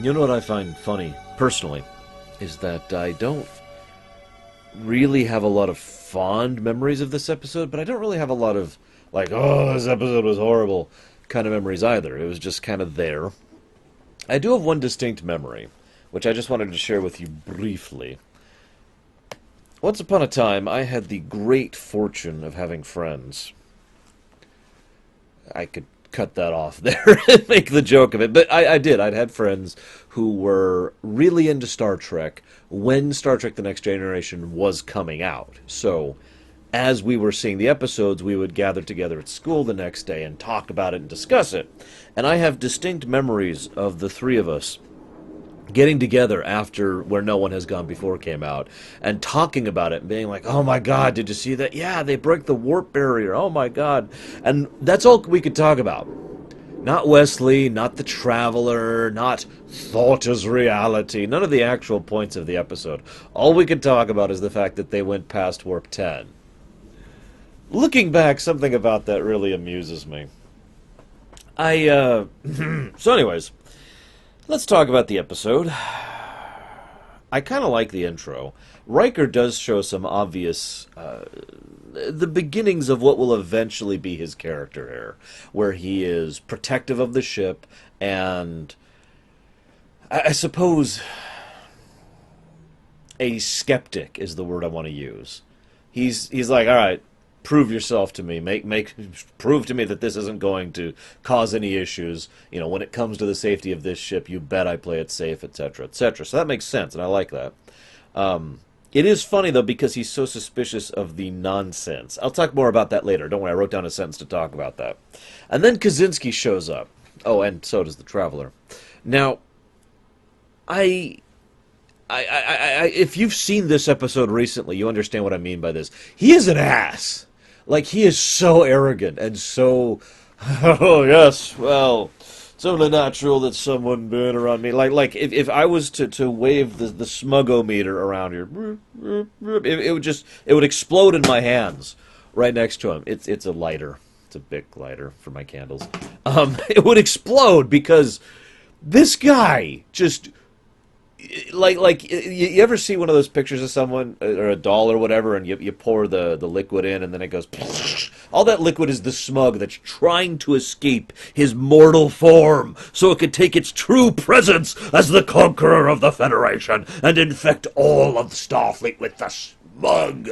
You know what I find funny, personally, is that I don't really have a lot of fond memories of this episode, but I don't really have a lot of, like, oh, this episode was horrible kind of memories either. It was just kind of there. I do have one distinct memory, which I just wanted to share with you briefly. Once upon a time, I had the great fortune of having friends. I could cut that off there and make the joke of it. But I did. I'd had friends who were really into Star Trek when Star Trek The Next Generation was coming out. So as we were seeing the episodes, we would gather together at school the next day and talk about it and discuss it. And I have distinct memories of the three of us getting together after Where No One Has Gone Before came out and talking about it and being like, oh my god, did you see that? Yeah, they break the warp barrier. Oh my god. And that's all we could talk about. Not Wesley, not the Traveler, not thought is reality, none of the actual points of the episode. All we could talk about is the fact that they went past warp 10. Looking back, something about that really amuses me. So anyways, let's talk about the episode. I kind of like the intro. Riker does show some obvious, the beginnings of what will eventually be his character here, where he is protective of the ship, and I suppose a skeptic is the word I want to use. He's like, all right, prove yourself to me. Prove to me that this isn't going to cause any issues. You know, when it comes to the safety of this ship, you bet I play it safe, etc., etc. So that makes sense, and I like that. It is funny, though, because he's so suspicious of the nonsense. I'll talk more about that later. Don't worry, I wrote down a sentence to talk about that. And then Kaczynski shows up. Oh, and so does the Traveler. Now, if you've seen this episode recently, you understand what I mean by this. He is an ass. Like, he is so arrogant and so, oh, yes, well, it's only natural that someone been around me. Like if I was to wave the smug-o-meter around here, it would explode in my hands right next to him. It's a lighter. It's a Bic lighter for my candles. It would explode because this guy just... Like you ever see one of those pictures of someone or a doll or whatever, and you pour the liquid in, and then it goes. All that liquid is the smug that's trying to escape his mortal form, so it could take its true presence as the conqueror of the Federation and infect all of Starfleet with the smug.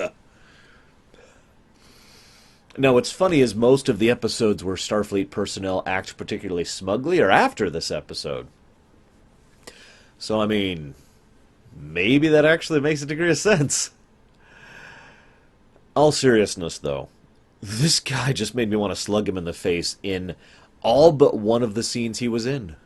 Now, what's funny is most of the episodes where Starfleet personnel act particularly smugly are after this episode. So, I mean, maybe that actually makes a degree of sense. All seriousness, though, this guy just made me want to slug him in the face in all but one of the scenes he was in.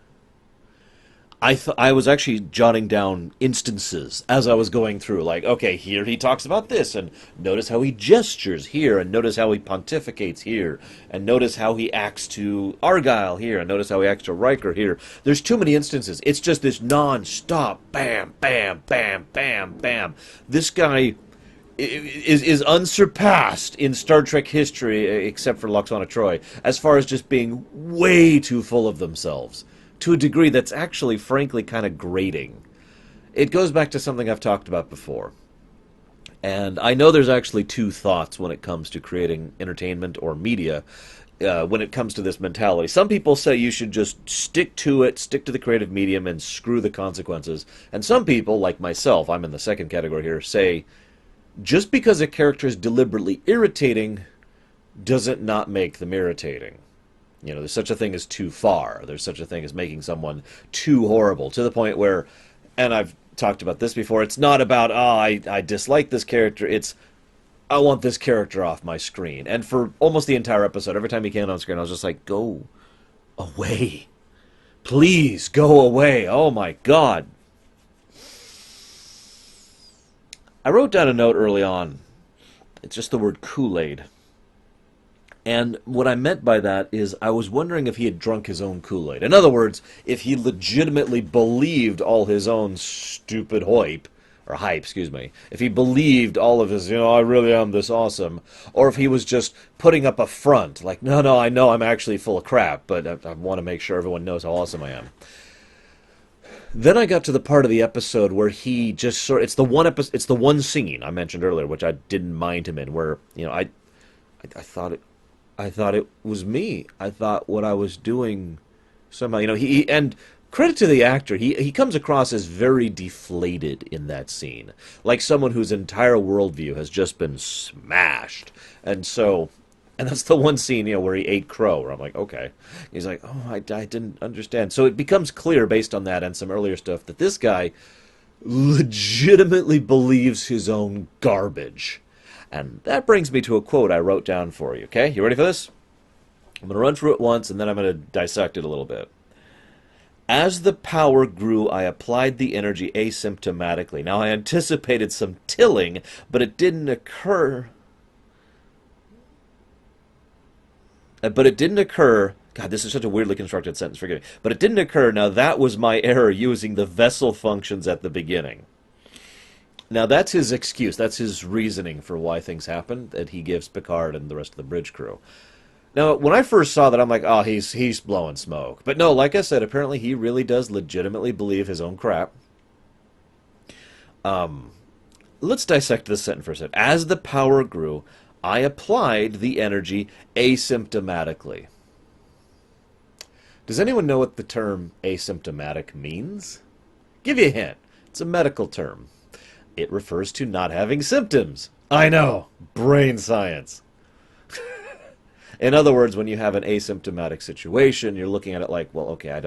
I was actually jotting down instances as I was going through, like, okay, here he talks about this, and notice how he gestures here, and notice how he pontificates here, and notice how he acts to Argyle here, and notice how he acts to Riker here. There's too many instances. It's just this non-stop bam, bam, bam, bam, bam. This guy is unsurpassed in Star Trek history, except for Lwaxana Troi, as far as just being way too full of themselves, to a degree that's actually, frankly, kind of grating. It goes back to something I've talked about before. And I know there's actually two thoughts when it comes to creating entertainment or media, when it comes to this mentality. Some people say you should just stick to it, stick to the creative medium, and screw the consequences. And some people, like myself, I'm in the second category here, say just because a character is deliberately irritating doesn't not make them irritating. You know, there's such a thing as too far. There's such a thing as making someone too horrible, to the point where, and I've talked about this before, it's not about, I dislike this character, it's, I want this character off my screen. And for almost the entire episode, every time he came on screen, I was just like, go away. Please, go away. Oh my god. I wrote down a note early on. It's just the word Kool-Aid. And what I meant by that is I was wondering if he had drunk his own Kool-Aid. In other words, if he legitimately believed all his own stupid hype, if he believed all of his, I really am this awesome, or if he was just putting up a front, like, no, I know I'm actually full of crap, but I want to make sure everyone knows how awesome I am. Then I got to the part of the episode where he just it's the one episode, it's the one scene I mentioned earlier, which I didn't mind him in, where, I thought I thought it was me. I thought what I was doing somehow, and credit to the actor, he comes across as very deflated in that scene, like someone whose entire worldview has just been smashed. And so, and that's the one scene, where he ate crow, where I'm like, okay. He's like, oh, I didn't understand. So it becomes clear based on that and some earlier stuff that this guy legitimately believes his own garbage. And that brings me to a quote I wrote down for you, okay? You ready for this? I'm going to run through it once, and then I'm going to dissect it a little bit. As the power grew, I applied the energy asymptomatically. Now, I anticipated some tilling, but it didn't occur. God, this is such a weirdly constructed sentence, forgive me. But it didn't occur. Now, that was my error using the vessel functions at the beginning. Now, that's his excuse. That's his reasoning for why things happen that he gives Picard and the rest of the bridge crew. Now, when I first saw that, I'm like, oh, he's blowing smoke. But no, like I said, apparently he really does legitimately believe his own crap. Let's dissect this sentence for a second. As the power grew, I applied the energy asymptomatically. Does anyone know what the term asymptomatic means? Give you a hint. It's a medical term. It refers to not having symptoms. I know. Brain science. In other words, when you have an asymptomatic situation, you're looking at it like, well, okay,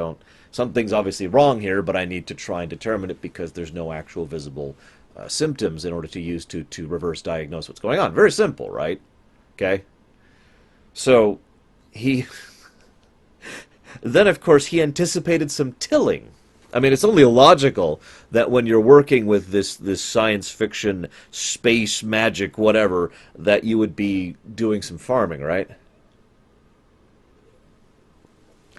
something's obviously wrong here, but I need to try and determine it because there's no actual visible symptoms in order to use to reverse diagnose what's going on. Very simple, right? Okay? So, then, of course, he anticipated some tilling. I mean, it's only logical that when you're working with this science fiction, space, magic, whatever, that you would be doing some farming, right?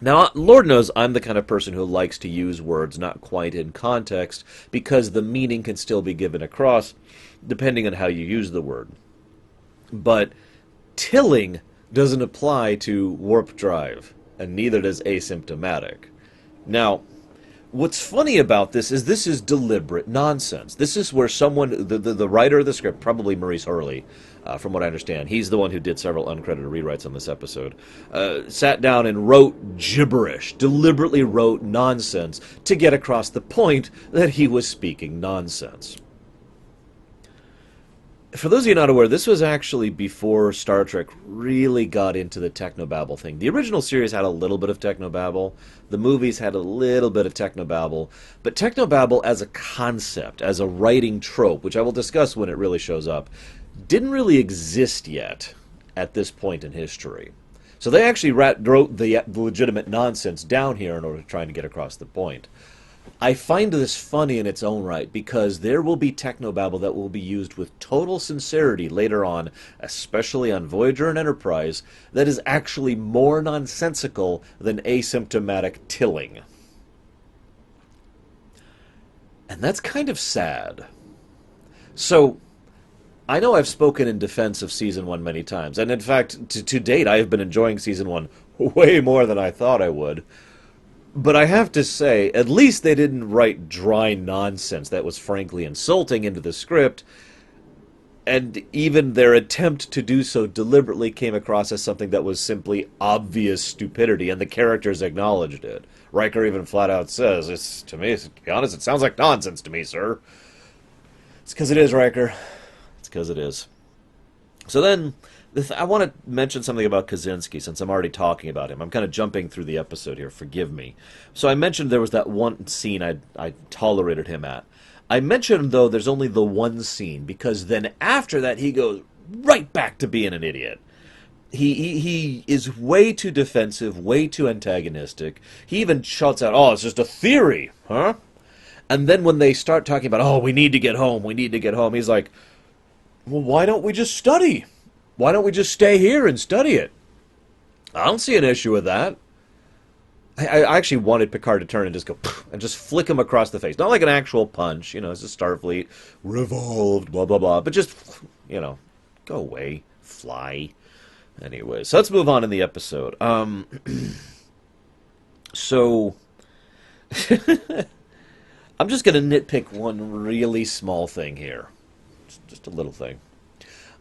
Now, Lord knows I'm the kind of person who likes to use words not quite in context because the meaning can still be given across depending on how you use the word. But tilling doesn't apply to warp drive, and neither does asymptomatic. Now, what's funny about this is deliberate nonsense. This is where someone, the writer of the script, probably Maurice Hurley, from what I understand, he's the one who did several uncredited rewrites on this episode, sat down and wrote gibberish, deliberately wrote nonsense to get across the point that he was speaking nonsense. For those of you not aware, this was actually before Star Trek really got into the technobabble thing. The original series had a little bit of technobabble. The movies had a little bit of technobabble. But technobabble as a concept, as a writing trope, which I will discuss when it really shows up, didn't really exist yet at this point in history. So they actually wrote the legitimate nonsense down here in order to try and get across the point. I find this funny in its own right because there will be technobabble that will be used with total sincerity later on, especially on Voyager and Enterprise, that is actually more nonsensical than asymptomatic tilling. And that's kind of sad. So, I know I've spoken in defense of Season 1 many times, and in fact, to date, I have been enjoying Season 1 way more than I thought I would. But I have to say, at least they didn't write dry nonsense that was frankly insulting into the script, and even their attempt to do so deliberately came across as something that was simply obvious stupidity, and the characters acknowledged it. Riker even flat out says, to be honest, it sounds like nonsense to me, sir. It's because it is, Riker. It's because it is. So then, I want to mention something about Kaczynski, since I'm already talking about him. I'm kind of jumping through the episode here, forgive me. So I mentioned there was that one scene I tolerated him at. I mentioned, though, there's only the one scene, because then after that he goes right back to being an idiot. He is way too defensive, way too antagonistic. He even shouts out, oh, it's just a theory, huh? And then when they start talking about, oh, we need to get home, he's like, well, why don't we just study? Why don't we just stay here and study it? I don't see an issue with that. I actually wanted Picard to turn and just go, and just flick him across the face. Not like an actual punch, it's a Starfleet, revolved, blah, blah, blah. But just, go away, fly. Anyway, so let's move on in the episode. So, I'm just going to nitpick one really small thing here. Just a little thing.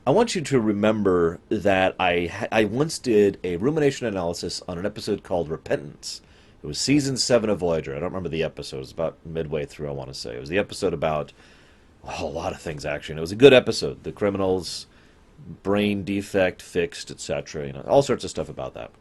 I want you to remember that I once did a rumination analysis on an episode called Repentance. It was season 7 of Voyager. I don't remember the episode. It was about midway through, I want to say. It was the episode about a lot of things, actually. And it was a good episode. The criminal's brain defect fixed, etc. All sorts of stuff about that.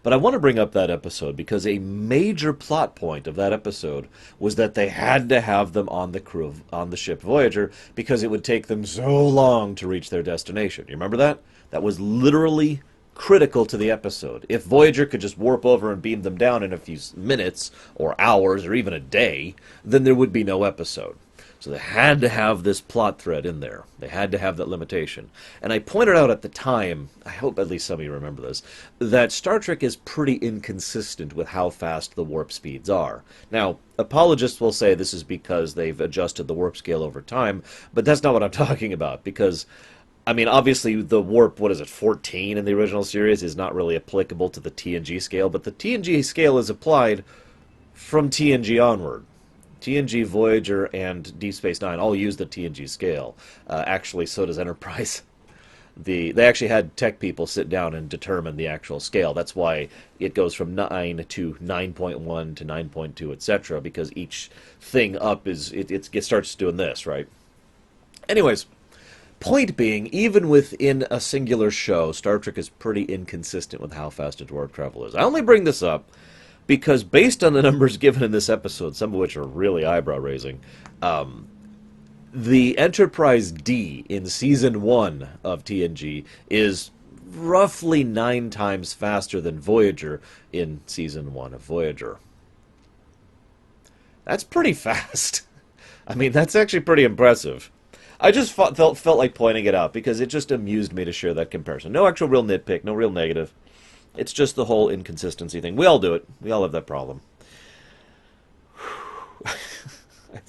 But I want to bring up that episode because a major plot point of that episode was that they had to have them on the crew on the ship Voyager because it would take them so long to reach their destination. You remember that? That was literally critical to the episode. If Voyager could just warp over and beam them down in a few minutes or hours or even a day, then there would be no episode. So they had to have this plot thread in there. They had to have that limitation. And I pointed out at the time, I hope at least some of you remember this, that Star Trek is pretty inconsistent with how fast the warp speeds are. Now, apologists will say this is because they've adjusted the warp scale over time, but that's not what I'm talking about, because I mean, obviously, the warp, 14 in the original series, is not really applicable to the TNG scale, but the TNG scale is applied from TNG onward. TNG, Voyager, and Deep Space Nine all use the TNG scale. Actually, so does Enterprise. They actually had tech people sit down and determine the actual scale. That's why it goes from 9 to 9.1 to 9.2, etc., because each thing up it starts doing this, right? Anyways, point being, even within a singular show, Star Trek is pretty inconsistent with how fast its warp travel is. I only bring this up because based on the numbers given in this episode, some of which are really eyebrow-raising, the Enterprise D in Season 1 of TNG is roughly 9 times faster than Voyager in Season 1 of Voyager. That's pretty fast. I mean, that's actually pretty impressive. I just felt like pointing it out because it just amused me to share that comparison. No actual real nitpick, no real negative. It's just the whole inconsistency thing. We all do it. We all have that problem.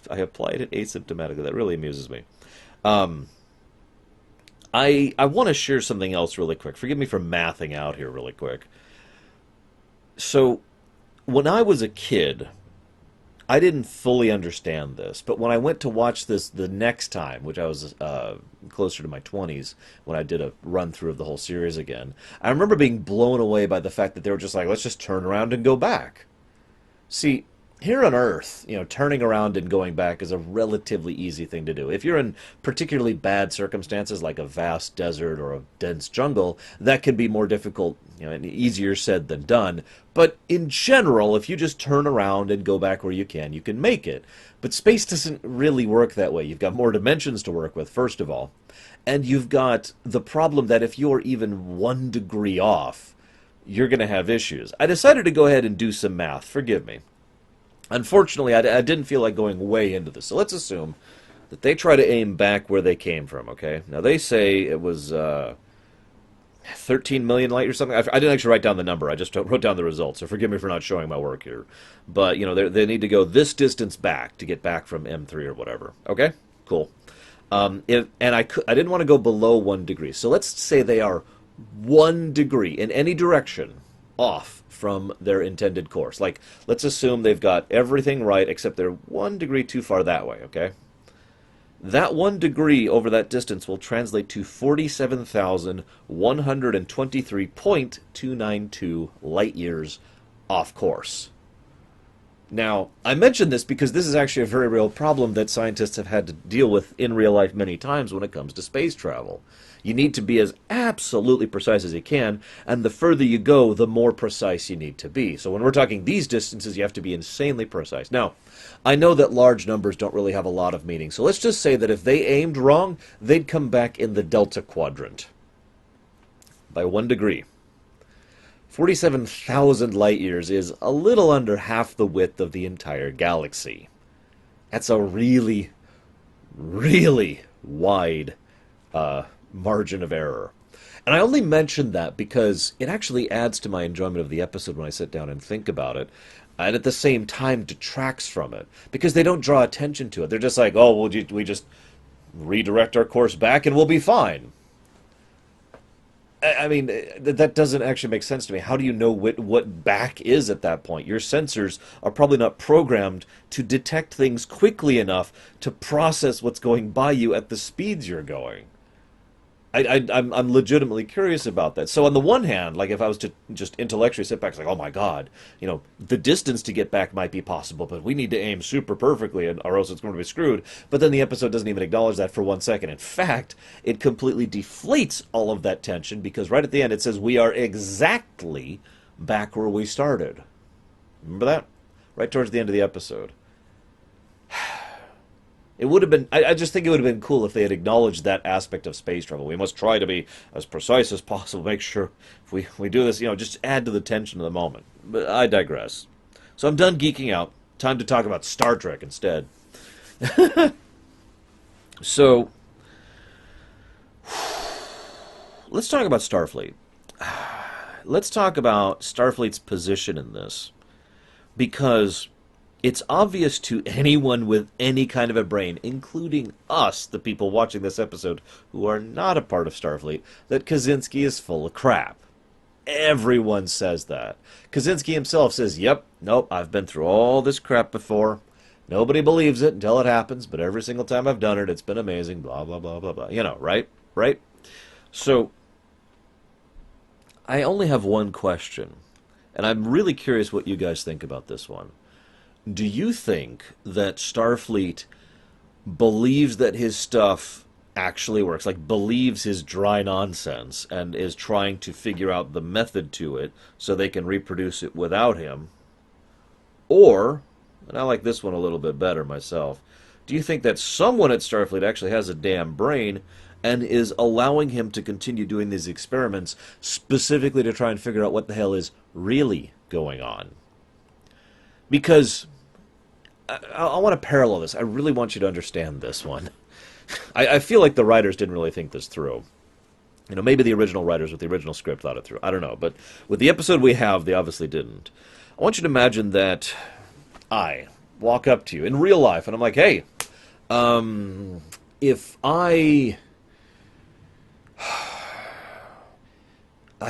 I applied it asymptomatically. That really amuses me. I want to share something else really quick. Forgive me for mathing out here really quick. So, when I was a kid, I didn't fully understand this, but when I went to watch this the next time, which I was closer to my 20s, when I did a run-through of the whole series again, I remember being blown away by the fact that they were just like, let's just turn around and go back. See, here on Earth, turning around and going back is a relatively easy thing to do. If you're in particularly bad circumstances, like a vast desert or a dense jungle, that can be more difficult, and easier said than done. But in general, if you just turn around and go back where you can make it. But space doesn't really work that way. You've got more dimensions to work with, first of all. And you've got the problem that if you're even 1 degree off, you're going to have issues. I decided to go ahead and do some math. Forgive me. Unfortunately, I didn't feel like going way into this. So let's assume that they try to aim back where they came from, okay? Now, they say it was 13 million light or something. I didn't actually write down the number. I just wrote down the results, so forgive me for not showing my work here. But, they need to go this distance back to get back from M3 or whatever. Okay? Cool. I didn't want to go below 1 degree. So let's say they are 1 degree in any direction off from their intended course. Like, let's assume they've got everything right except they're 1 degree too far that way, okay? That 1 degree over that distance will translate to 47,123.292 light years off course. Now, I mention this because this is actually a very real problem that scientists have had to deal with in real life many times when it comes to space travel. You need to be as absolutely precise as you can, and the further you go, the more precise you need to be. So when we're talking these distances, you have to be insanely precise. Now, I know that large numbers don't really have a lot of meaning, so let's just say that if they aimed wrong, they'd come back in the Delta Quadrant by 1 degree. 47,000 light years is a little under half the width of the entire galaxy. That's a really, really wide margin of error. And I only mention that because it actually adds to my enjoyment of the episode when I sit down and think about it, and at the same time detracts from it, because they don't draw attention to it. They're just like, oh, well, we just redirect our course back and we'll be fine. I mean, that doesn't actually make sense to me. How do you know what back is at that point? Your sensors are probably not programmed to detect things quickly enough to process what's going by you at the speeds you're going. I'm legitimately curious about that. So on the one hand, like if I was to just intellectually sit back, it's like, oh my God, the distance to get back might be possible, but we need to aim super perfectly, or else it's going to be screwed. But then the episode doesn't even acknowledge that for 1 second. In fact, it completely deflates all of that tension because right at the end it says we are exactly back where we started. Remember that? Right towards the end of the episode. It would have been. I just think it would have been cool if they had acknowledged that aspect of space travel. We must try to be as precise as possible. Make sure if we do this, just add to the tension of the moment. But I digress. So I'm done geeking out. Time to talk about Star Trek instead. So let's talk about Starfleet. Let's talk about Starfleet's position in this, because it's obvious to anyone with any kind of a brain, including us, the people watching this episode, who are not a part of Starfleet, that Kaczynski is full of crap. Everyone says that. Kaczynski himself says, yep, nope, I've been through all this crap before. Nobody believes it until it happens, but every single time I've done it, it's been amazing, blah, blah, blah, blah, blah. Right? Right? So, I only have one question, and I'm really curious what you guys think about this one. Do you think that Starfleet believes that his stuff actually works, like believes his dry nonsense, and is trying to figure out the method to it so they can reproduce it without him? Or, and I like this one a little bit better myself, do you think that someone at Starfleet actually has a damn brain and is allowing him to continue doing these experiments specifically to try and figure out what the hell is really going on? Because I want to parallel this. I really want you to understand this one. I feel like the writers didn't really think this through. Maybe the original writers with the original script thought it through. I don't know. But with the episode we have, they obviously didn't. I want you to imagine that I walk up to you in real life, and I'm like, hey, if I...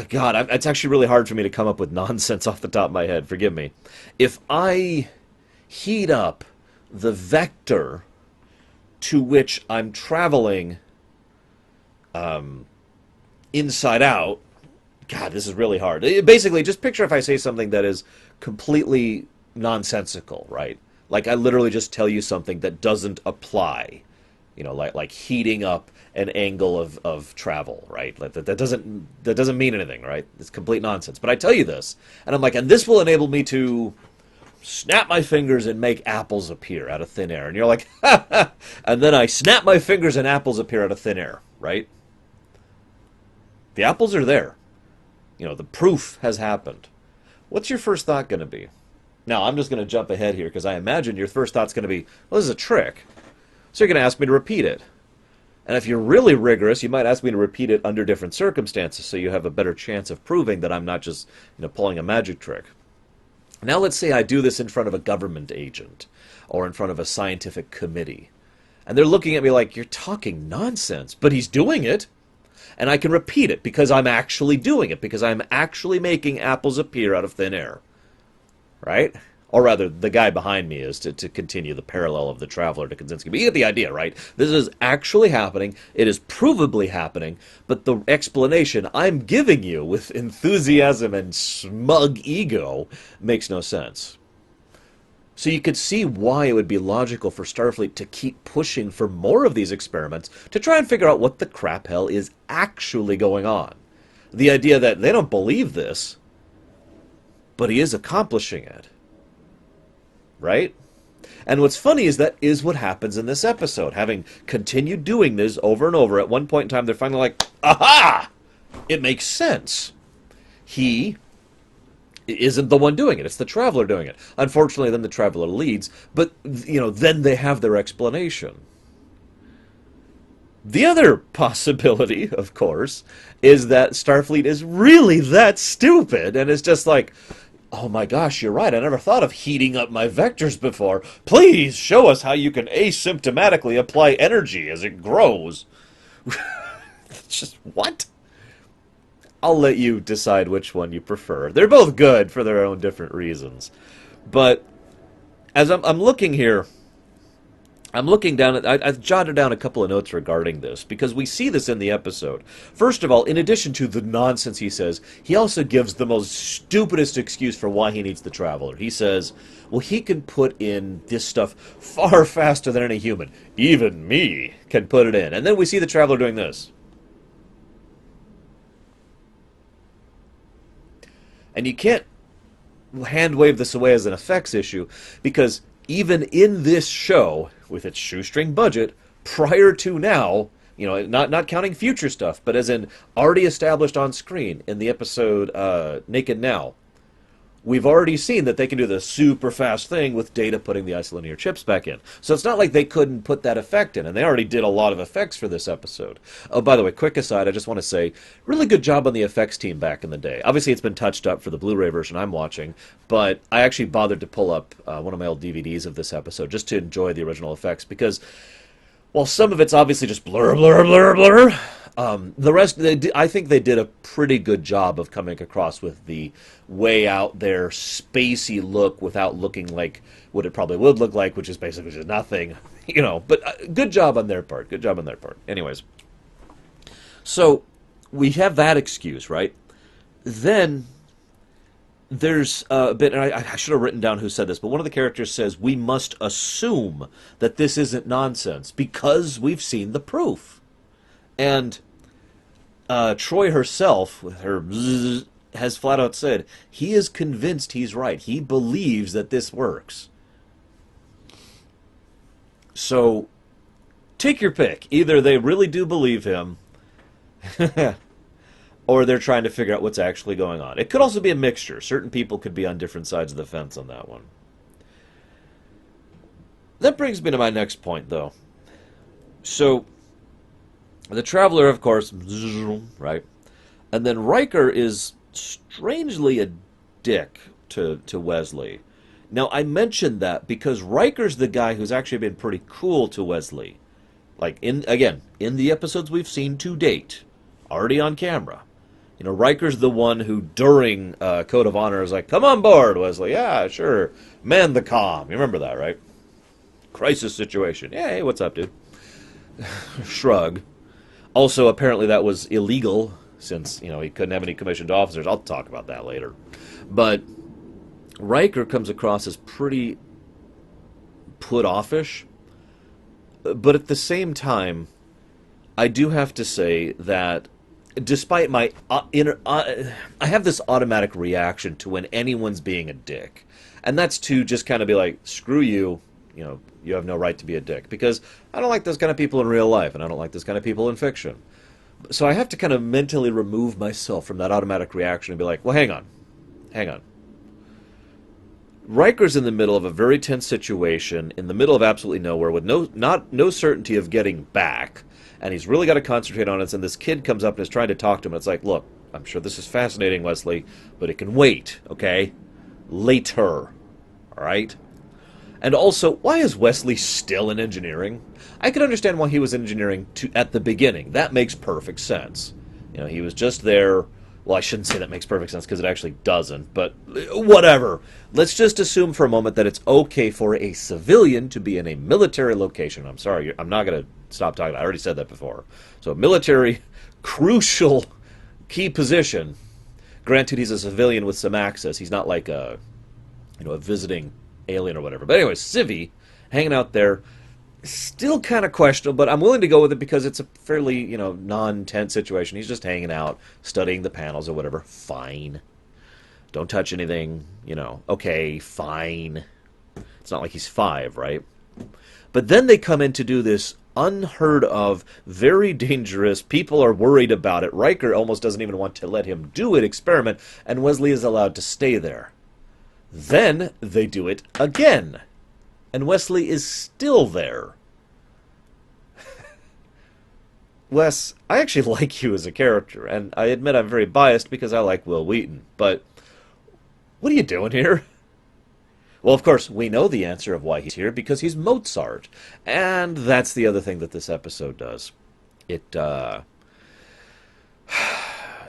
God, it's actually really hard for me to come up with nonsense off the top of my head. Forgive me. If I heat up the vector to which I'm traveling inside out, God, this is really hard. Basically, just picture if I say something that is completely nonsensical, right? Like I literally just tell you something that doesn't apply. Like heating up an angle of travel, right? Like that doesn't mean anything, right? It's complete nonsense. But I tell you this, and I'm like, and this will enable me to snap my fingers and make apples appear out of thin air. And you're like, ha ha! And then I snap my fingers and apples appear out of thin air, right? The apples are there. The proof has happened. What's your first thought going to be? Now, I'm just going to jump ahead here because I imagine your first thought's going to be, well, this is a trick. So you're going to ask me to repeat it. And if you're really rigorous, you might ask me to repeat it under different circumstances so you have a better chance of proving that I'm not just pulling a magic trick. Now let's say I do this in front of a government agent or in front of a scientific committee. And they're looking at me like, you're talking nonsense, but he's doing it. And I can repeat it because I'm actually doing it, because I'm actually making apples appear out of thin air. Right? Or rather, the guy behind me is to continue the parallel of the traveler to Kaczynski. But you get the idea, right? This is actually happening. It is provably happening. But the explanation I'm giving you with enthusiasm and smug ego makes no sense. So you could see why it would be logical for Starfleet to keep pushing for more of these experiments to try and figure out what the crap hell is actually going on. The idea that they don't believe this, but he is accomplishing it. Right? And what's funny is that is what happens in this episode. Having continued doing this over and over, at one point in time, they're finally like, aha! It makes sense. He isn't the one doing it. It's the traveler doing it. Unfortunately, then the traveler leads, but, then they have their explanation. The other possibility, of course, is that Starfleet is really that stupid, and it's just like, oh my gosh, you're right. I never thought of heating up my vectors before. Please show us how you can asymptomatically apply energy as it grows. It's just, what? I'll let you decide which one you prefer. They're both good for their own different reasons. But as I'm looking here, I'm looking down at. I've jotted down a couple of notes regarding this because we see this in the episode. First of all, in addition to the nonsense he says, he also gives the most stupidest excuse for why he needs the Traveler. He says, well, he can put in this stuff far faster than any human. Even me can put it in. And then we see the Traveler doing this. And you can't hand wave this away as an effects issue because even in this show, with its shoestring budget, prior to now, not counting future stuff, but as in already established on screen in the episode Naked Now, we've already seen that they can do the super fast thing with Data putting the isolinear chips back in. So it's not like they couldn't put that effect in, and they already did a lot of effects for this episode. Oh, by the way, quick aside, I just want to say, really good job on the effects team back in the day. Obviously, it's been touched up for the Blu-ray version I'm watching, but I actually bothered to pull up one of my old DVDs of this episode just to enjoy the original effects, because while some of it's obviously just blur, blur, blur, blur, the rest, I think they did a pretty good job of coming across with the way out there, spacey look without looking like what it probably would look like, which is basically just nothing, But good job on their part. Good job on their part. Anyways, so we have that excuse, right? Then there's a bit, and I should have written down who said this, but one of the characters says, we must assume that this isn't nonsense because we've seen the proof. And Troy herself, with her bzzz, has flat out said he is convinced he's right. He believes that this works. So, take your pick. Either they really do believe him, or they're trying to figure out what's actually going on. It could also be a mixture. Certain people could be on different sides of the fence on that one. That brings me to my next point, though. So, the Traveler, of course, right? And then Riker is strangely a dick to Wesley. Now, I mentioned that because Riker's the guy who's actually been pretty cool to Wesley. Like, in the episodes we've seen to date, already on camera. Riker's the one who, during Code of Honor, is like, come on board, Wesley. Yeah, sure. Man the comm. You remember that, right? Crisis situation. Yeah, hey, what's up, dude? Shrug. Also, apparently that was illegal, since, he couldn't have any commissioned officers. I'll talk about that later. But Riker comes across as pretty put-offish. But at the same time, I do have to say that despite my I have this automatic reaction to when anyone's being a dick. And that's to just kind of be like, screw you, you have no right to be a dick. Because I don't like those kind of people in real life, and I don't like those kind of people in fiction. So I have to kind of mentally remove myself from that automatic reaction and be like, well, hang on. Riker's in the middle of a very tense situation, in the middle of absolutely nowhere, with no certainty of getting back, and he's really got to concentrate on it, and this kid comes up and is trying to talk to him, and it's like, look, I'm sure this is fascinating, Wesley, but it can wait, okay? Later. Alright? And also, why is Wesley still in engineering? I can understand why he was in engineering at the beginning. That makes perfect sense. He was just there. Well, I shouldn't say that makes perfect sense because it actually doesn't, but whatever. Let's just assume for a moment that it's okay for a civilian to be in a military location. I'm sorry, I'm not going to stop talking. I already said that before. So a military, crucial, key position. Granted, he's a civilian with some access. He's not like a visiting alien or whatever. But anyways, Civvy, hanging out there, still kind of questionable, but I'm willing to go with it because it's a fairly, non-tense situation. He's just hanging out, studying the panels or whatever. Fine. Don't touch anything, Okay, fine. It's not like he's 5, right? But then they come in to do this unheard of, very dangerous, people are worried about it. Riker almost doesn't even want to let him do it, experiment, and Wesley is allowed to stay there. Then they do it again. And Wesley is still there. Wes, I actually like you as a character, and I admit I'm very biased because I like Will Wheaton, but what are you doing here? Well, of course, we know the answer of why he's here, because he's Mozart. And that's the other thing that this episode does. It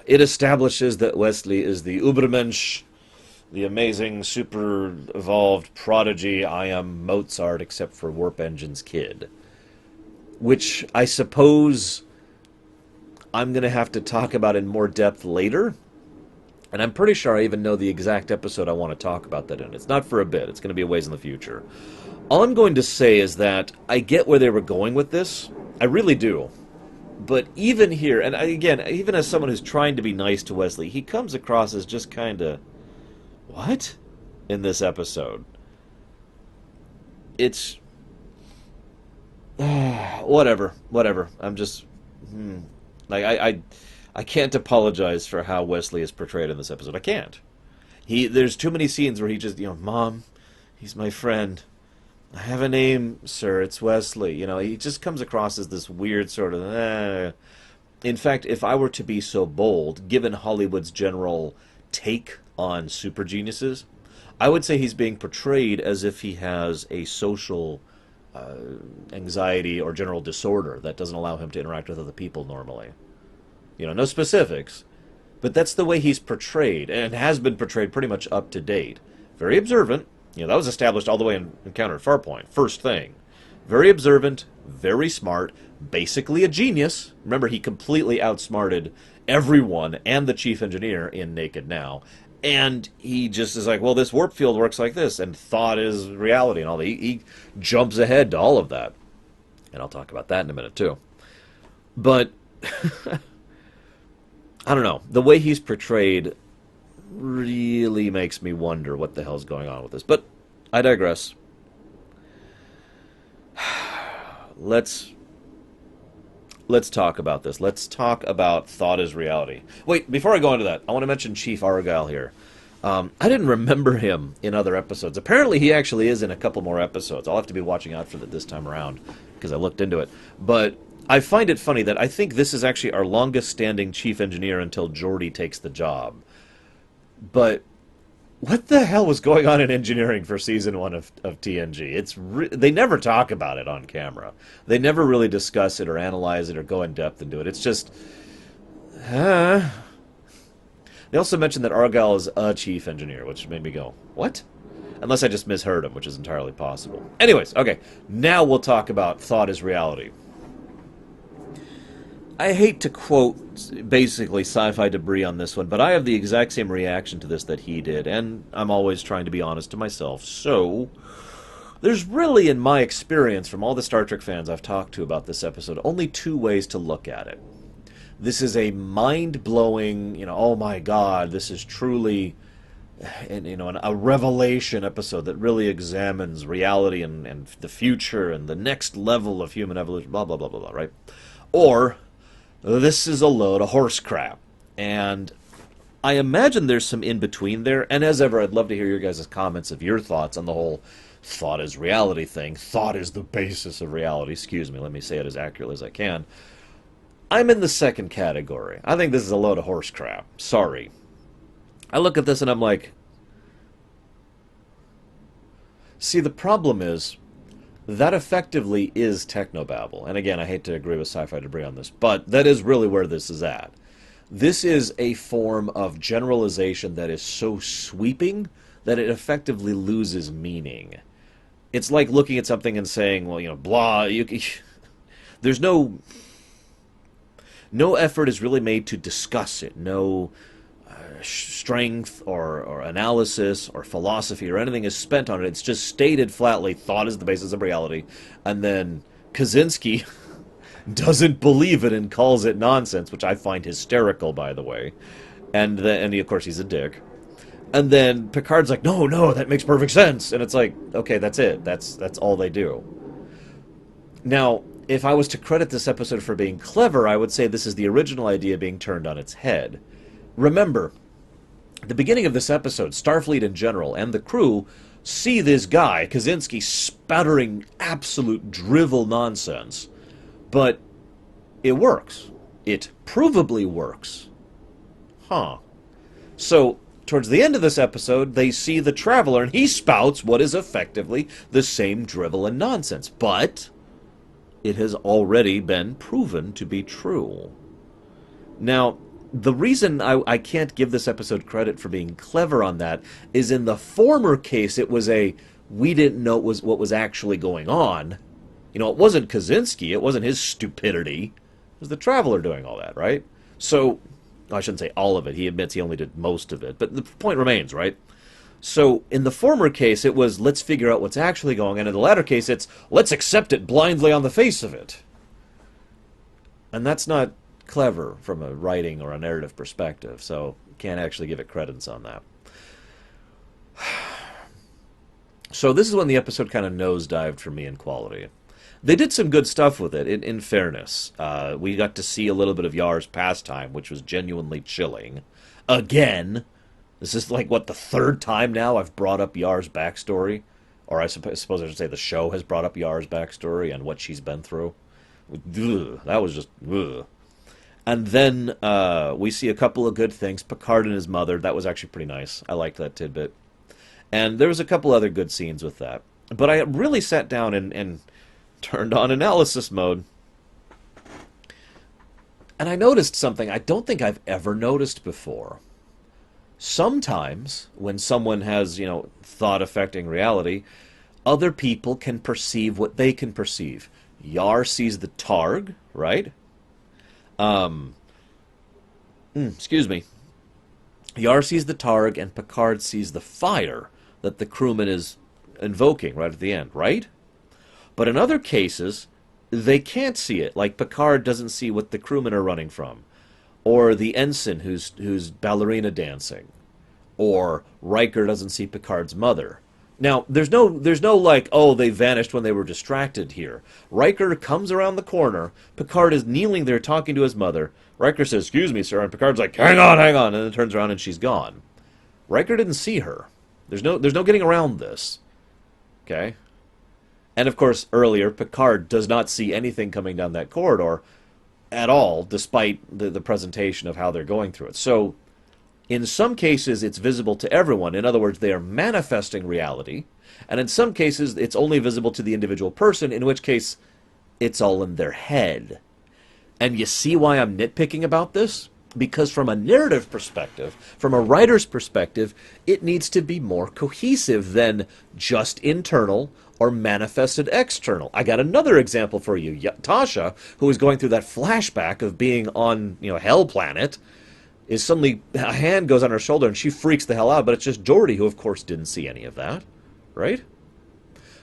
It establishes that Wesley is the Übermensch, the amazing, super evolved prodigy. I am Mozart, except for Warp Engine's kid. Which I suppose I'm going to have to talk about in more depth later. And I'm pretty sure I even know the exact episode I want to talk about that in. It's not for a bit. It's going to be a ways in the future. All I'm going to say is that I get where they were going with this. I really do. But even here, and again, even as someone who's trying to be nice to Wesley, he comes across as just kind of, what? In this episode. It's... whatever. I'm just... Like, I can't apologize for how Wesley is portrayed in this episode. I can't. There's too many scenes where he just, Mom, he's my friend. I have a name, sir. It's Wesley. He just comes across as this weird sort of... In fact, if I were to be so bold, given Hollywood's general take on super geniuses, I would say he's being portrayed as if he has a social anxiety or general disorder that doesn't allow him to interact with other people normally. No specifics, but that's the way he's portrayed, and has been portrayed pretty much up to date. Very observant. That was established all the way in Encounter at Farpoint. First thing. Very observant, very smart, basically a genius. Remember, he completely outsmarted everyone and the chief engineer in Naked Now. And he just is like, well, this warp field works like this, and thought is reality and all that. He jumps ahead to all of that. And I'll talk about that in a minute, too. But, I don't know. The way he's portrayed really makes me wonder what the hell's going on with this. But I digress. Let's talk about this. Let's talk about thought is reality. Wait, before I go into that, I want to mention Chief Argyle here. I didn't remember him in other episodes. Apparently he actually is in a couple more episodes. I'll have to be watching out for that this time around, because I looked into it. But I find it funny that I think this is actually our longest standing chief engineer until Geordi takes the job. But what the hell was going on in engineering for season 1 of TNG? They never talk about it on camera. They never really discuss it or analyze it or go in depth into it. It's just... They also mentioned that Argyle is a chief engineer, which made me go, what? Unless I just misheard him, which is entirely possible. Anyways, okay, now we'll talk about thought is reality. I hate to quote, basically, Sci-Fi Debris on this one, but I have the exact same reaction to this that he did, and I'm always trying to be honest to myself. So, there's really, in my experience, from all the Star Trek fans I've talked to about this episode, only 2 ways to look at it. This is a mind-blowing, oh my god, this is truly, a revelation episode that really examines reality and the future and the next level of human evolution, blah, blah, blah, blah, blah, right? Or... this is a load of horse crap. And I imagine there's some in-between there. And as ever, I'd love to hear your guys' comments of your thoughts on the whole thought is reality thing. Thought is the basis of reality. Excuse me, let me say it as accurately as I can. I'm in the second category. I think this is a load of horse crap. Sorry. I look at this and I'm like... See, the problem is... that effectively is technobabble. And again, I hate to agree with Sci-Fi Debris on this, but that is really where this is at. This is a form of generalization that is so sweeping that it effectively loses meaning. It's like looking at something and saying, well, blah, there's no effort is really made to discuss it. No strength or analysis or philosophy or anything is spent on it. It's just stated flatly, thought is the basis of reality, and then Kaczynski doesn't believe it and calls it nonsense, which I find hysterical, by the way. And of course he's a dick. And then Picard's like, no, that makes perfect sense. And it's like, okay, that's it. That's all they do. Now, if I was to credit this episode for being clever, I would say this is the original idea being turned on its head. Remember, at the beginning of this episode, Starfleet in general and the crew see this guy, Kaczynski, spattering absolute drivel nonsense. But it works. It provably works. Huh. So, towards the end of this episode, they see the Traveler, and he spouts what is effectively the same drivel and nonsense. But it has already been proven to be true. Now, The reason I can't give this episode credit for being clever on that is in the former case, it was we didn't know what was actually going on. You know, it wasn't Kaczynski, it wasn't his stupidity. It was the Traveler doing all that, right? So, I shouldn't say all of it. He admits he only did most of it. But the point remains, right? So, in the former case, it was, let's figure out what's actually going on. And in the latter case, it's, let's accept it blindly on the face of it. And that's not clever from a writing or a narrative perspective, so can't actually give it credence on that. So this is when the episode kind of nosedived for me in quality. They did some good stuff with it, in fairness. We got to see a little bit of Yar's pastime, which was genuinely chilling. Again, this is like, what, the third time now I've brought up Yar's backstory? Or I suppose I should say the show has brought up Yar's backstory and what she's been through. Ugh, that was just... Ugh. And then we see a couple of good things. Picard and his mother, that was actually pretty nice. I liked that tidbit. And there was a couple other good scenes with that. But I really sat down and turned on analysis mode. And I noticed something I don't think I've ever noticed before. Sometimes, when someone has, thought affecting reality, other people can perceive what they can perceive. Yar sees the Targ, right? Excuse me. Yar sees the Targ and Picard sees the fire that the crewman is invoking right at the end, right? But in other cases, they can't see it. Like Picard doesn't see what the crewmen are running from. Or the ensign who's ballerina dancing. Or Riker doesn't see Picard's mother. Now, there's no like, oh, they vanished when they were distracted here. Riker comes around the corner. Picard is kneeling there talking to his mother. Riker says, "Excuse me, sir," and Picard's like, hang on, and then turns around and she's gone. Riker didn't see her. There's no getting around this. Okay? And of course, earlier, Picard does not see anything coming down that corridor at all, despite the presentation of how they're going through it. So, in some cases, it's visible to everyone. In other words, they are manifesting reality. And in some cases, it's only visible to the individual person, in which case, it's all in their head. And you see why I'm nitpicking about this? Because from a narrative perspective, from a writer's perspective, it needs to be more cohesive than just internal or manifested external. I got another example for you. Tasha, who is going through that flashback of being on, Hell Planet, is suddenly, a hand goes on her shoulder and she freaks the hell out, but it's just Geordi, who of course didn't see any of that, right?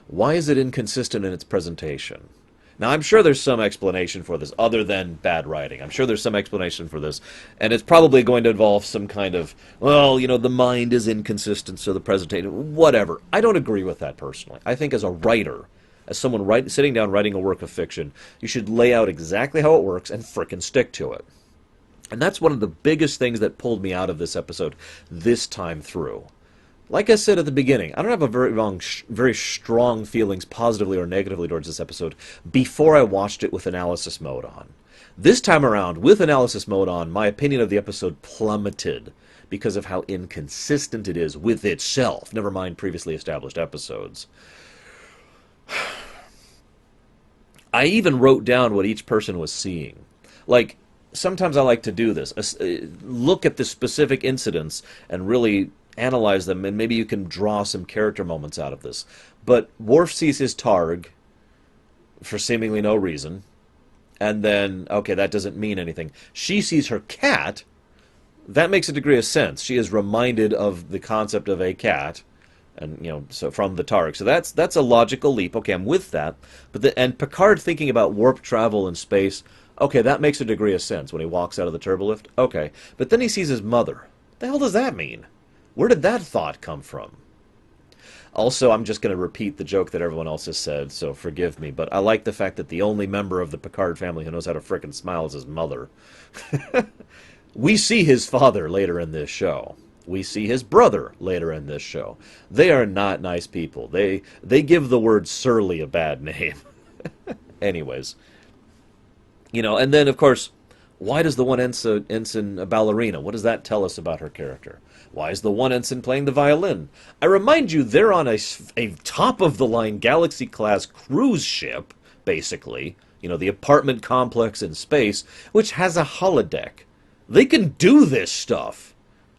Why is it inconsistent in its presentation? Now, I'm sure there's some explanation for this, other than bad writing. I'm sure there's some explanation for this, and it's probably going to involve some kind of, well, the mind is inconsistent, so the presentation, whatever. I don't agree with that personally. I think as a writer, as someone sitting down writing a work of fiction, you should lay out exactly how it works and frickin' stick to it. And that's one of the biggest things that pulled me out of this episode this time through. Like I said at the beginning, I don't have a very strong feelings positively or negatively towards this episode before I watched it with analysis mode on. This time around, with analysis mode on, my opinion of the episode plummeted because of how inconsistent it is with itself, never mind previously established episodes. I even wrote down what each person was seeing. Like, sometimes I like to do this. Look at the specific incidents and really analyze them, and maybe you can draw some character moments out of this. But Worf sees his Targ for seemingly no reason, and then, okay, that doesn't mean anything. She sees her cat. That makes a degree of sense. She is reminded of the concept of a cat, and so from the Targ. So that's a logical leap. Okay, I'm with that. And Picard thinking about warp travel in space. Okay, that makes a degree of sense when he walks out of the turbolift. Okay, but then he sees his mother. What the hell does that mean? Where did that thought come from? Also, I'm just going to repeat the joke that everyone else has said, so forgive me, but I like the fact that the only member of the Picard family who knows how to frickin' smile is his mother. We see his father later in this show. We see his brother later in this show. They are not nice people. They give the word surly a bad name. Anyways. And then, of course, why does the one ensign a ballerina? What does that tell us about her character? Why is the one ensign playing the violin? I remind you, they're on a top-of-the-line Galaxy-class cruise ship, basically. The apartment complex in space, which has a holodeck. They can do this stuff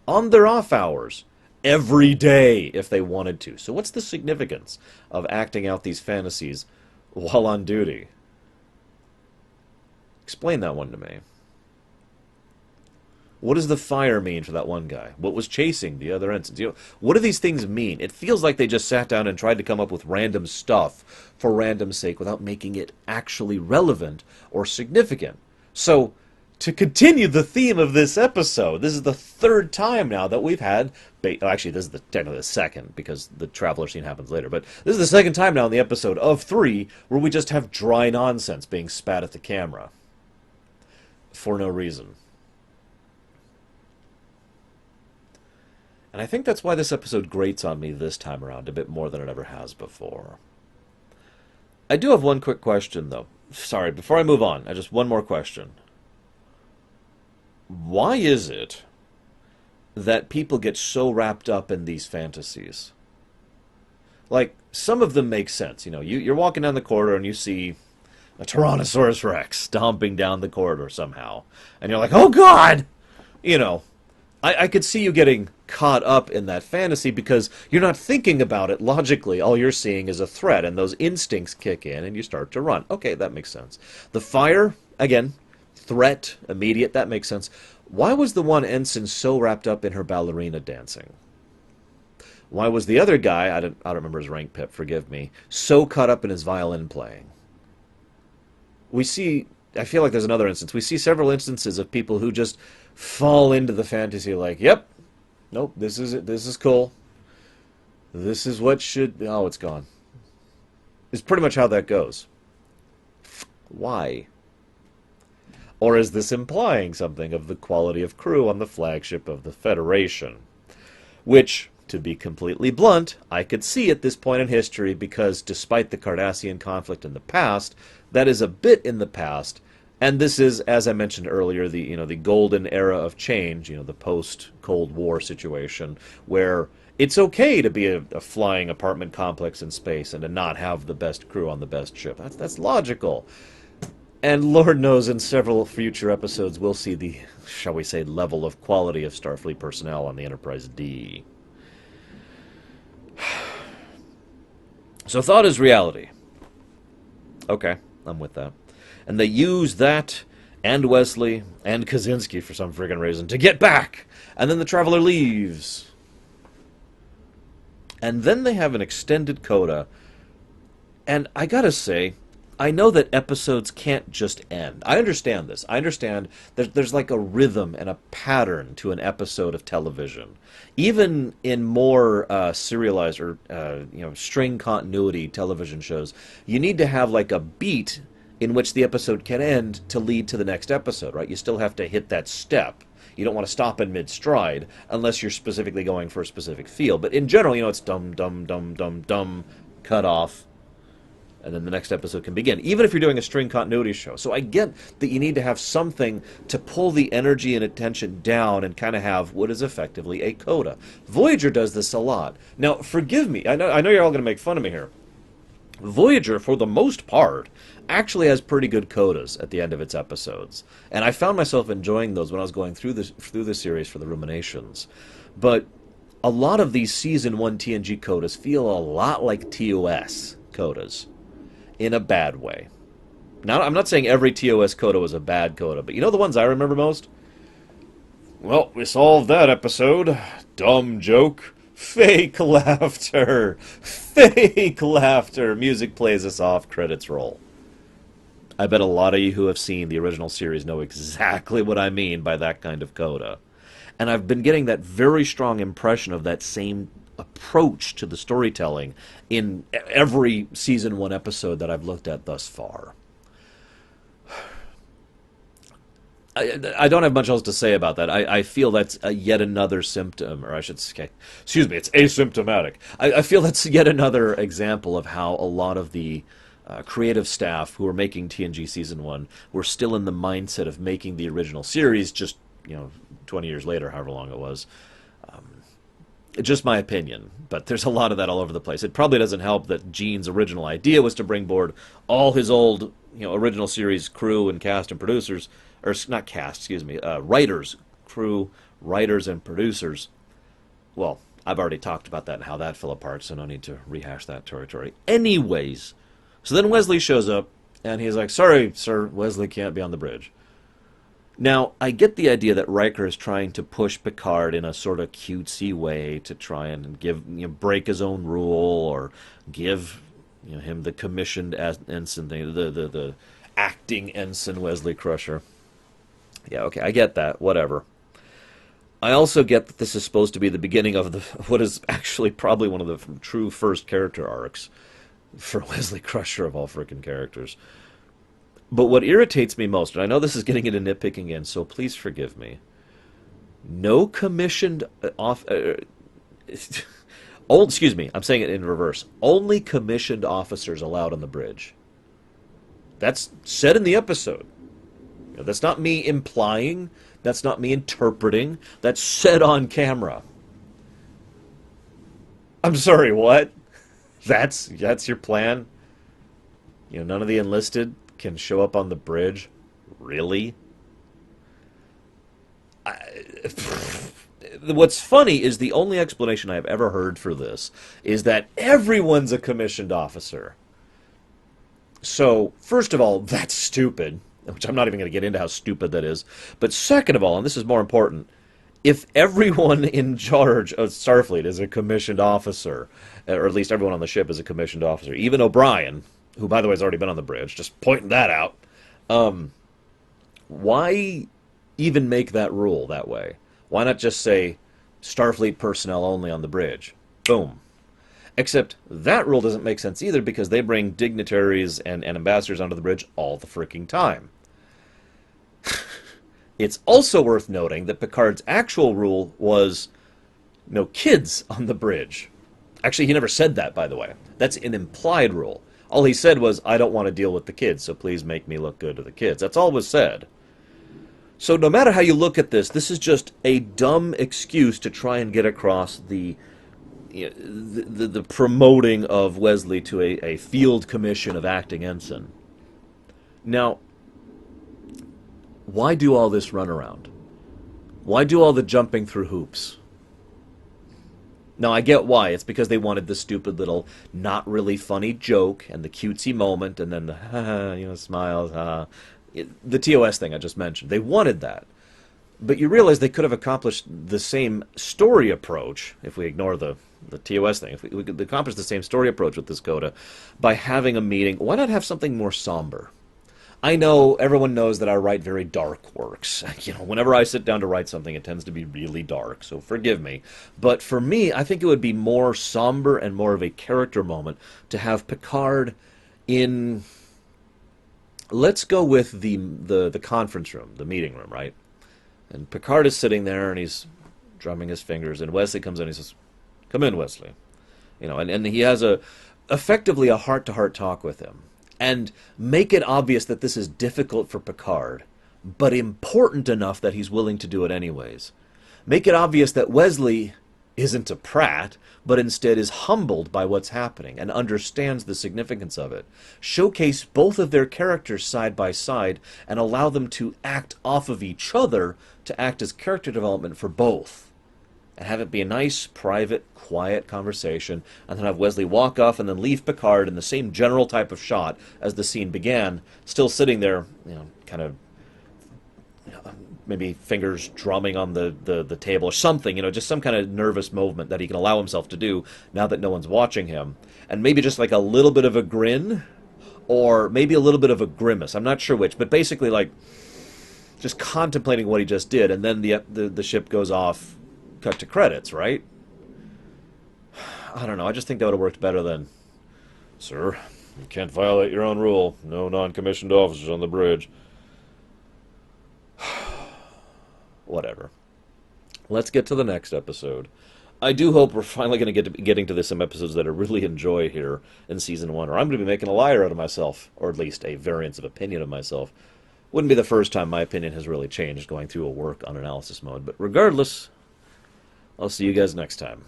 on their off hours every day if they wanted to. So what's the significance of acting out these fantasies while on duty? Explain that one to me. What does the fire mean for that one guy? What was chasing the other ensigns? What do these things mean? It feels like they just sat down and tried to come up with random stuff for random's sake without making it actually relevant or significant. So, to continue the theme of this episode, this is the third time now that we've had... Actually, this is technically the second, because the traveler scene happens later, but this is the second time now in the episode of 3 where we just have dry nonsense being spat at the camera. For no reason. And I think that's why this episode grates on me this time around a bit more than it ever has before. I do have one quick question, though. Sorry, before I move on, just one more question. Why is it that people get so wrapped up in these fantasies? Like, some of them make sense. You know, you're walking down the corridor and you see a Tyrannosaurus Rex stomping down the corridor somehow. And you're like, oh God! You know, I could see you getting caught up in that fantasy because you're not thinking about it logically. All you're seeing is a threat, and those instincts kick in and you start to run. Okay, that makes sense. The fire, again, threat, immediate, that makes sense. Why was the one ensign so wrapped up in her ballerina dancing? Why was the other guy, I don't remember his rank, Pip, forgive me, so caught up in his violin playing? We see, I feel like there's another instance, we see several instances of people who just fall into the fantasy like, yep, nope, this is it, this is cool, this is what should, oh, it's gone. It's pretty much how that goes. Why? Or is this implying something of the quality of crew on the flagship of the Federation? Which, to be completely blunt, I could see at this point in history because despite the Cardassian conflict in the past, that is a bit in the past, and this is, as I mentioned earlier, the golden era of change, the post-Cold War situation, where it's okay to be a flying apartment complex in space and to not have the best crew on the best ship. That's logical. And Lord knows in several future episodes we'll see the, shall we say, level of quality of Starfleet personnel on the Enterprise D. So thought is reality. Okay, I'm with that. And they use that, and Wesley, and Kaczynski for some friggin' reason, to get back! And then the Traveler leaves. And then they have an extended coda. And I gotta say, I know that episodes can't just end. I understand this. I understand that there's like a rhythm and a pattern to an episode of television. Even in more serialized or string continuity television shows, you need to have like a beat in which the episode can end to lead to the next episode, right? You still have to hit that step. You don't want to stop in mid-stride unless you're specifically going for a specific feel. But in general, it's dum, dum, dum, dum, dum, cut off, and then the next episode can begin, even if you're doing a string continuity show. So I get that you need to have something to pull the energy and attention down and kind of have what is effectively a coda. Voyager does this a lot. Now, forgive me, I know you're all going to make fun of me here. Voyager, for the most part, actually has pretty good codas at the end of its episodes. And I found myself enjoying those when I was going through the series for the Ruminations. But a lot of these Season 1 TNG codas feel a lot like TOS codas. In a bad way. Now, I'm not saying every TOS coda was a bad coda, but the ones I remember most? Well, we solved that episode. Dumb joke. Fake laughter. Fake laughter. Music plays us off, credits roll. I bet a lot of you who have seen the original series know exactly what I mean by that kind of coda. And I've been getting that very strong impression of that same approach to the storytelling in every Season 1 episode that I've looked at thus far. I don't have much else to say about that. I feel that's yet another symptom, or I should say, excuse me, it's asymptomatic. I feel that's yet another example of how a lot of the creative staff who are making TNG Season 1 were still in the mindset of making the original series just, 20 years later, however long it was. Just my opinion, but there's a lot of that all over the place. It probably doesn't help that Gene's original idea was to bring board all his old, original series crew and cast and producers, or not cast, excuse me, writers, crew, writers, and producers. Well, I've already talked about that and how that fell apart, so no need to rehash that territory. Anyways, so then Wesley shows up, and he's like, sorry, sir, Wesley can't be on the bridge. Now, I get the idea that Riker is trying to push Picard in a sort of cutesy way to try and break his own rule, or give him the commissioned ensign thing, the acting ensign Wesley Crusher. Yeah, okay, I get that, whatever. I also get that this is supposed to be the beginning of what is actually probably one of the true first character arcs for Wesley Crusher of all frickin' characters. But what irritates me most, and I know this is getting into nitpicking again, so please forgive me. No commissioned excuse me, I'm saying it in reverse. Only commissioned officers allowed on the bridge. That's said in the episode. That's not me implying. That's not me interpreting. That's said on camera. I'm sorry, what? That's your plan? None of the enlisted can show up on the bridge? Really? What's funny is the only explanation I've ever heard for this is that everyone's a commissioned officer. So, first of all, that's stupid, which I'm not even going to get into how stupid that is. But second of all, and this is more important, if everyone in charge of Starfleet is a commissioned officer, or at least everyone on the ship is a commissioned officer, even O'Brien, who, by the way, has already been on the bridge, just pointing that out, why even make that rule that way? Why not just say Starfleet personnel only on the bridge? Boom. Except that rule doesn't make sense either, because they bring dignitaries and ambassadors onto the bridge all the freaking time. It's also worth noting that Picard's actual rule was no kids on the bridge. Actually, he never said that, by the way. That's an implied rule. All he said was, I don't want to deal with the kids, so please make me look good to the kids. That's all was said. So no matter how you look at this, this is just a dumb excuse to try and get across the promoting of Wesley to a field commission of acting ensign. Now, why do all this runaround? Why do all the jumping through hoops? Now, I get why. It's because they wanted the stupid little, not really funny joke, and the cutesy moment, and then the, smiles, the TOS thing I just mentioned. They wanted that. But you realize they could have accomplished the same story approach, if we ignore the TOS thing, if we could accomplish the same story approach with this coda, by having a meeting. Why not have something more somber? I know everyone knows that I write very dark works. Whenever I sit down to write something, it tends to be really dark, so forgive me. But for me, I think it would be more somber and more of a character moment to have Picard in... Let's go with the conference room, the meeting room, right? And Picard is sitting there, and he's drumming his fingers, and Wesley comes in and he says, "Come in, Wesley." And he has effectively a heart-to-heart talk with him. And make it obvious that this is difficult for Picard, but important enough that he's willing to do it anyways. Make it obvious that Wesley isn't a prat, but instead is humbled by what's happening and understands the significance of it. Showcase both of their characters side by side and allow them to act off of each other to act as character development for both. And have it be a nice, private, quiet conversation, and then have Wesley walk off and then leave Picard in the same general type of shot as the scene began, still sitting there, kind of, maybe fingers drumming on the table or something, just some kind of nervous movement that he can allow himself to do now that no one's watching him. And maybe just like a little bit of a grin, or maybe a little bit of a grimace. I'm not sure which, but basically like just contemplating what he just did, and then the ship goes off, cut to credits, right? I don't know. I just think that would have worked better than, "Sir, you can't violate your own rule. No non-commissioned officers on the bridge." Whatever. Let's get to the next episode. I do hope we're finally going to get getting to some episodes that I really enjoy here in Season 1, or I'm going to be making a liar out of myself, or at least a variance of opinion of myself. Wouldn't be the first time my opinion has really changed going through a work on analysis mode, but regardless, I'll see you guys next time.